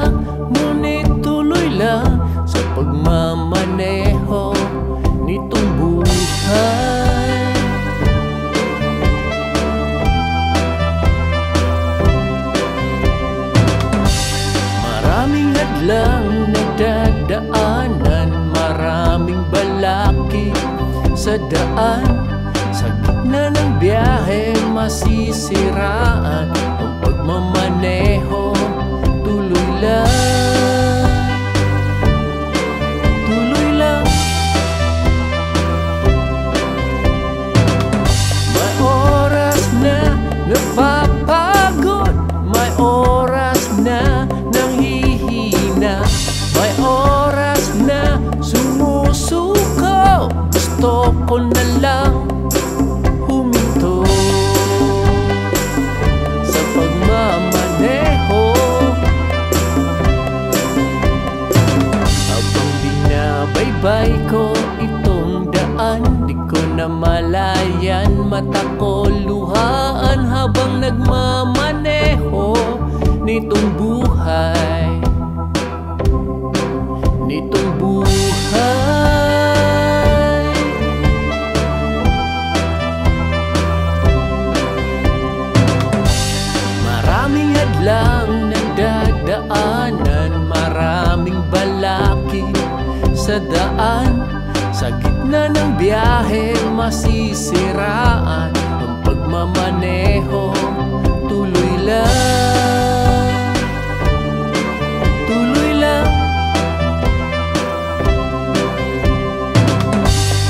lubak, ngunit tuloy lang sa pagmamaneho nitong buhay. Maraming hadlang nagdadaanan, maraming balakid sa daan. Sa gitna ng biyahe masisiraan ang pagmamaneho. Tuloy lang, tuloy lang. May oras na napapagod, may oras na nanghihina, may oras na sumusuko. Gusto ko na lang huminto sa pagmamaneho. Habang binabaybay ko itong daan, di ko na malayan, mata ko luhaan habang nagmamaneho nitong buhay, nitong buhay. Maraming hadlang nagdadaanan, maraming balakid sa daan. Sa gitna ng biyahe masisiraan ang pagmamaneho. Tuloy lang, tuloy lang.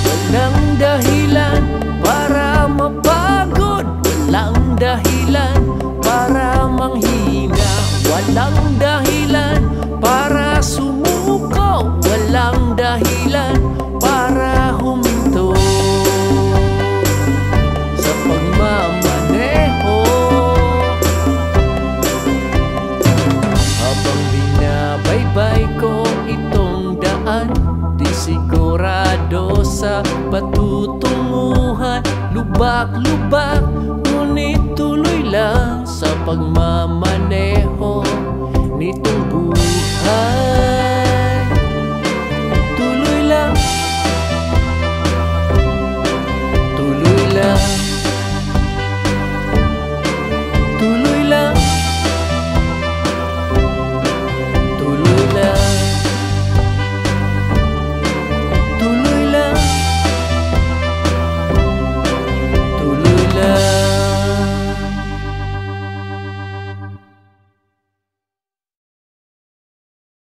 Walang dahilan para mapagod, walang dahilan para manghina, walang dahilan para sumuko, walang dahilan para huminto sa pagmamaneho. Habang binabaybay ko itong daan, di sigurado sa patutunguhan. Lubak-lubak, ngunit tuloy lang sa pagmamaneho nitong buhay.